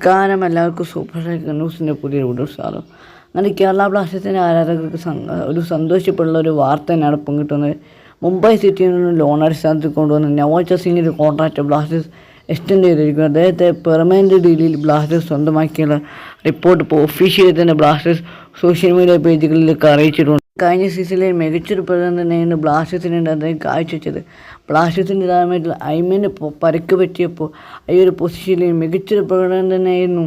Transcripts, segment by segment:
നമസ്കാരം, എല്ലാവർക്കും super strike ന്യൂസിൻ്റെ പുതിയ വീഡിയോ സ്വാഗതം. അങ്ങനെ കേരള ബ്ലാസ്റ്റേഴ്സിൻ്റെ ആരാധകർക്ക് ഒരു സന്തോഷപ്പെടുന്ന ഒരു വാർത്ത തന്നെയാണ് പങ്കിട്ടുന്നത്. മുംബൈ സിറ്റിയിൽ നിന്ന് ലോൺ അടിസ്ഥാനത്തിൽ കൊണ്ടുവന്ന നവോച്ച സിംഗിൻ്റെ കോൺട്രാക്റ്റ് ബ്ലാസ്റ്റേഴ്സ് എക്സ്റ്റെൻഡ് ചെയ്തിരിക്കുന്നു. അദ്ദേഹത്തെ പെർമനൻറ്റ് ഡീലിൽ ബ്ലാസ്റ്റേഴ്സ് സ്വന്തമാക്കിയുള്ള റിപ്പോർട്ട് ഇപ്പോൾ ഒഫീഷ്യലി തന്നെ ബ്ലാസ്റ്റേഴ്സ് സോഷ്യൽ മീഡിയ പേജുകളിലേക്ക് അറിയിച്ചിട്ടുണ്ട്. കഴിഞ്ഞ സീസണിലെ മികച്ചൊരു പ്രകടനം തന്നെയാണ് ബ്ലാസ്റ്റേഴ്സിനുണ്ട് അദ്ദേഹം കാഴ്ചവെച്ചത്. ബ്ലാസ്റ്റേഴ്സിൻ്റെ താരമായിട്ട് ഐമന് പരിക്ക് പറ്റിയപ്പോൾ ഈ ഒരു പൊസിഷനിൽ മികച്ചൊരു പ്രകടനം തന്നെയായിരുന്നു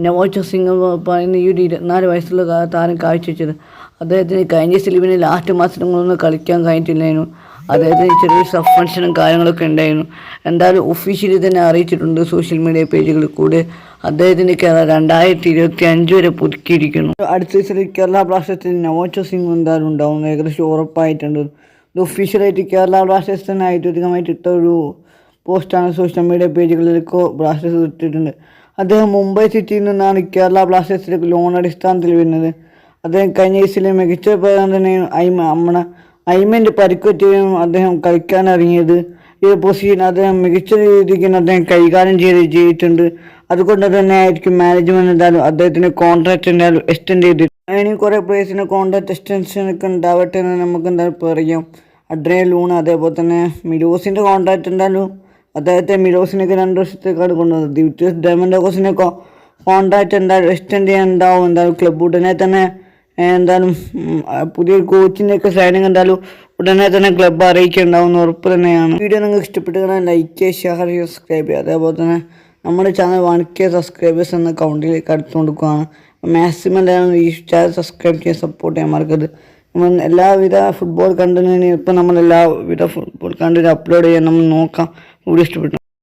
നവോച്ച സിംഗ് പറയുന്ന ഈ ഒരു 24 വയസ്സുള്ള താരം കാഴ്ചവെച്ചത്. അദ്ദേഹത്തിന് കഴിഞ്ഞ സീസണിലെ ലാസ്റ്റ് മാസങ്ങളൊന്നും കളിക്കാൻ കഴിഞ്ഞിട്ടില്ലായിരുന്നു. അദ്ദേഹത്തിന് ചെറിയൊരു സസ്പെൻഷനും കാര്യങ്ങളൊക്കെ ഉണ്ടായിരുന്നു. എന്തായാലും ഒഫീഷ്യലി തന്നെ അറിയിച്ചിട്ടുണ്ട് സോഷ്യൽ മീഡിയ പേജുകളിൽ കൂടെ. അദ്ദേഹത്തിന് 2025 വരെ പുതുക്കിയിരിക്കുന്നു. അടുത്ത സീസണിൽ കേരള ബ്ലാസ്റ്റേഴ്സിന് നവോച്ച സിംഗ് എന്തായാലും ഉണ്ടാവും, ഏകദേശം ഉറപ്പായിട്ടുണ്ട്. ഇത് ഒഫീഷ്യലായിട്ട് കേരള ബ്ലാസ്റ്റേഴ്സ് തന്നെ ഔദ്യോഗികമായിട്ട് ഇട്ട ഒരു പോസ്റ്റാണ് സോഷ്യൽ മീഡിയ പേജുകളിലേക്ക് ബ്ലാസ്റ്റേഴ്സ് ഇട്ടിട്ടുണ്ട്. അദ്ദേഹം മുംബൈ സിറ്റിയിൽ നിന്നാണ് കേരള ബ്ലാസ്റ്റേഴ്സിലേക്ക് ലോൺ അടിസ്ഥാനത്തിൽ വരുന്നത്. അദ്ദേഹം കഴിഞ്ഞ സീസണിലെ മികച്ച പ്രകടനം തന്നെയാണ് ഐമൻ്റെ പരിക്കുപറ്റിയും അദ്ദേഹം കളിക്കാൻ ഇറങ്ങിയത്. ഈ പൊസിഷൻ അദ്ദേഹം മികച്ച രീതിക്ക് അദ്ദേഹം കൈകാര്യം ചെയ്തിട്ടുണ്ട്. അതുകൊണ്ട് തന്നെ ആയിരിക്കും മാനേജ്മെൻറ്റ് എന്തായാലും അദ്ദേഹത്തിന് കോൺട്രാക്റ്റ് എന്തായാലും എക്സ്റ്റെൻഡ് ചെയ്തിട്ട് ഇനി കുറേ പ്ലേയേഴ്സിന് കോൺട്രാക്റ്റ് എക്സ്റ്റൻഷനൊക്കെ ഉണ്ടാവട്ടെ എന്ന് നമുക്ക് എന്തായാലും പറയാം. അഡ്രിയൻ ലൂണ, അതേപോലെ തന്നെ മിലോസിൻ്റെ കോൺട്രാക്റ്റ് എന്തായാലും അദ്ദേഹത്തെ മിലോസിനൊക്കെ 2 വർഷത്തേക്കാണ് കൊണ്ടുവന്നത്. ദിവിറ്റേഴ്സ് ഡയമൻഡോസിനൊക്കെ കോൺട്രാക്റ്റ് എന്തായാലും എക്സ്റ്റെൻഡ് ചെയ്യാൻ ഉണ്ടാവും. എന്തായാലും ക്ലബ്ബ് ഉടനെ തന്നെ എന്തായാലും പുതിയൊരു കോച്ചിൻ്റെയൊക്കെ സൈനിങ് എന്തായാലും ഉടനെ തന്നെ ക്ലബ്ബ് അറിയിക്കുന്നുണ്ടാവുമെന്ന് ഉറപ്പ് തന്നെയാണ്. വീഡിയോ നിങ്ങൾക്ക് ഇഷ്ടപ്പെട്ട് ലൈക്ക് ചെയ്യുക, ഷെയർ ചെയ്യുക, സബ്സ്ക്രൈബ് ചെയ്യുക. അതേപോലെ തന്നെ നമ്മുടെ ചാനൽ 1K സബ്സ്ക്രൈബേഴ്സ് എന്ന കൗണ്ടിലേക്ക് അടുത്ത് കൊടുക്കുകയാണ്. മാക്സിമം എന്തായാലും ഈ ചാനൽ സബ്സ്ക്രൈബ് ചെയ്യാൻ സപ്പോർട്ട് ചെയ്യാൻ മറക്കരുത്. എല്ലാവിധ ഫുട്ബോൾ കണ്ടന്റിന് ഇപ്പം നമ്മളെല്ലാവിധ ഫുട്ബോൾ കണ്ടന്റ് അപ്ലോഡ് ചെയ്യാൻ നമ്മൾ നോക്കാം. വീഡിയോ ഇഷ്ടപ്പെട്ടു.